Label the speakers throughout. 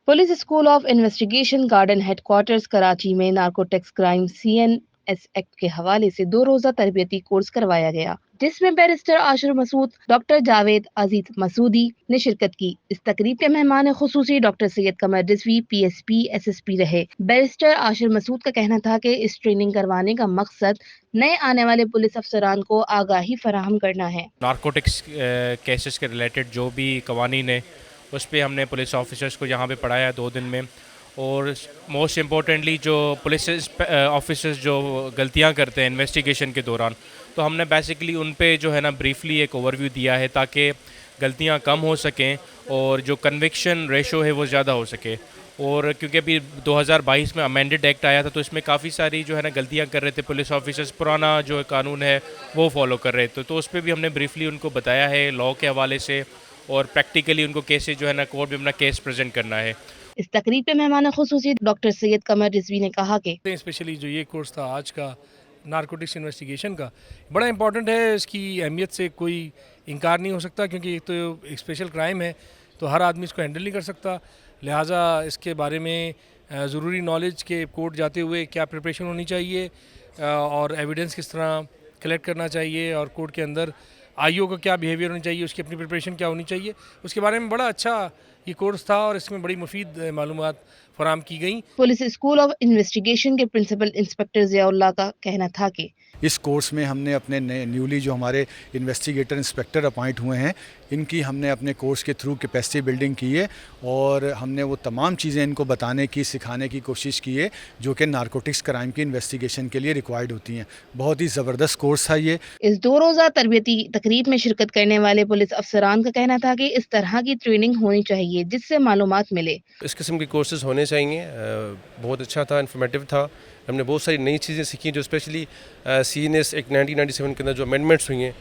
Speaker 1: Police school of investigation garden headquarters Karachi में narcotics crime CNS act के हवाले से 2 रोजा तरबियती कोर्स करवाया गया, जिसमें बैरिस्टर आशिर मसूद, डॉक्टर जावेद अजीज मसूदी ने शिरकत की। इस तकरीब के मेहमान खुसूसी डॉक्टर सैयद कमर रिजवी PSP SSP रहे। बैरिस्टर आशिर मसूद का कहना था कि इस ट्रेनिंग करवाने का मकसद नए आने वाले पुलिस अफसरान को आगाही फराहम करना है।
Speaker 2: नारकोटिक्स केसेस के रिलेटेड जो भी कवानीन है उस पर हमने पुलिस ऑफिसर्स को यहाँ पे पढ़ाया 2 दिन में। और मोस्ट इम्पोर्टेंटली जो पुलिस ऑफिसर्स जो गलतियाँ करते हैं इन्वेस्टिगेशन के दौरान, तो हमने बेसिकली उन पे जो है ना ब्रीफली एक ओवरव्यू दिया है ताकि गलतियाँ कम हो सकें और जो कन्विक्शन रेशो है वो ज़्यादा हो सके। और क्योंकि अभी 2022 में अमेंडेड एक्ट आया था तो इसमें काफ़ी सारी जो है ना गलतियाँ कर रहे थे पुलिस ऑफिसर्स, पुराना जो कानून है वो फॉलो कर रहे थे। तो उस पर भी हमने ब्रीफली उनको बताया है लॉ के हवाले से, और प्रैक्टिकली उनको कैसे जो है ना कोर्ट में अपना केस प्रेजेंट करना है।
Speaker 1: इस तकरीब पे मेहमान खुसूसी डॉक्टर सैयद कमर रिजवी ने कहा कि
Speaker 3: स्पेशली जो ये कोर्स था आज का नारकोटिक्स इन्वेस्टिगेशन का, बड़ा इंपॉर्टेंट है। इसकी अहमियत से कोई इनकार नहीं हो सकता, क्योंकि एक तो एक स्पेशल क्राइम है तो हर आदमी इसको हैंडल नहीं कर सकता। लिहाजा इसके बारे में ज़रूरी नॉलेज के कोर्ट जाते हुए क्या प्रिपरेशन होनी चाहिए और एविडेंस किस तरह कलेक्ट करना चाहिए और कोर्ट के अंदर आईओ का क्या बिहेवियर होनी चाहिए, उसकी अपनी प्रिपरेशन क्या होनी चाहिए, उसके बारे में बड़ा अच्छा ये कोर्स था और इसमें बड़ी मुफीद मालूमात फराम की गई।
Speaker 1: पुलिस स्कूल ऑफ इन्वेस्टिगेशन के प्रिंसिपल इंस्पेक्टर जियाउल्लाह का कहना था कि
Speaker 4: इस कोर्स में हमने अपने न्यूली जो हमारे इन्वेस्टिगेटर इंस्पेक्टर अपॉइंट हुए हैं, इनकी हमने अपने कोर्स के थ्रू कैपेसिटी बिल्डिंग की है और हमने वो तमाम चीज़ें इनको बताने की, सिखाने की कोशिश की है जो कि नारकोटिक्स क्राइम की इन्वेस्टिगेशन के लिए रिक्वायर्ड होती हैं। बहुत ही ज़बरदस्त कोर्स था ये।
Speaker 1: इस 2 रोजा तरबियती तकरीब में शिरकत करने वाले पुलिस अफसरान का कहना था कि इस तरह की ट्रेनिंग होनी चाहिए जिससे मालूमात मिले।
Speaker 5: इस किस्म के कोर्सेज होने चाहिए। बहुत अच्छा था, इन्फॉर्मेटिव था। हमने बहुत सारी नई चीज़ें सीखी, जो स्पेशली CNS एक्ट 1997 के अंदर जो अमेंडमेंट्स हुई हैं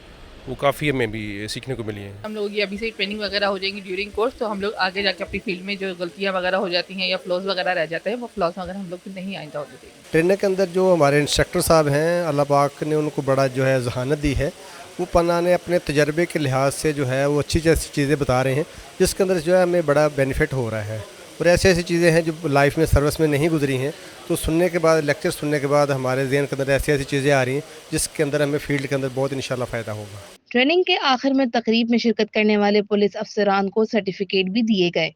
Speaker 5: वो काफ़ी हमें भी सीखने को मिली हैं।
Speaker 6: हम लोग ये अभी से ट्रेनिंग वगैरह हो जाएंगी ड्यूरिंग कोर्स, तो हम लोग आगे जाके अपनी फील्ड में जो गलतियाँ वगैरह हो जाती हैं या फ्लॉज वगैरह रह जाते हैं, वो फ्लॉज वगैरह हम लोग फिर नहीं आइंदा होने देंगे।
Speaker 7: ट्रेनर के अंदर जो हमारे इंस्ट्रक्टर साहब हैं, अल्लाह पाक ने उनको बड़ा जो है जहानत दी है। वो पन्ना ने अपने तजर्बे के लिहाज से जो है वो अच्छी अच्छी चीज़ें बता रहे हैं, जिसके अंदर जो है हमें बड़ा बेनिफिट हो रहा है। और ऐसी ऐसी चीज़ें हैं जो लाइफ में सर्विस में नहीं गुजरी हैं, तो सुनने के बाद, लेक्चर सुनने के बाद हमारे ज़हन के अंदर ऐसी ऐसी चीज़ें आ रही हैं जिसके अंदर हमें फील्ड के अंदर बहुत इंशाल्लाह फ़ायदा होगा।
Speaker 1: ट्रेनिंग के आखिर में तकरीब में शिरकत करने वाले पुलिस अफसरान को सर्टिफिकेट भी दिए गए।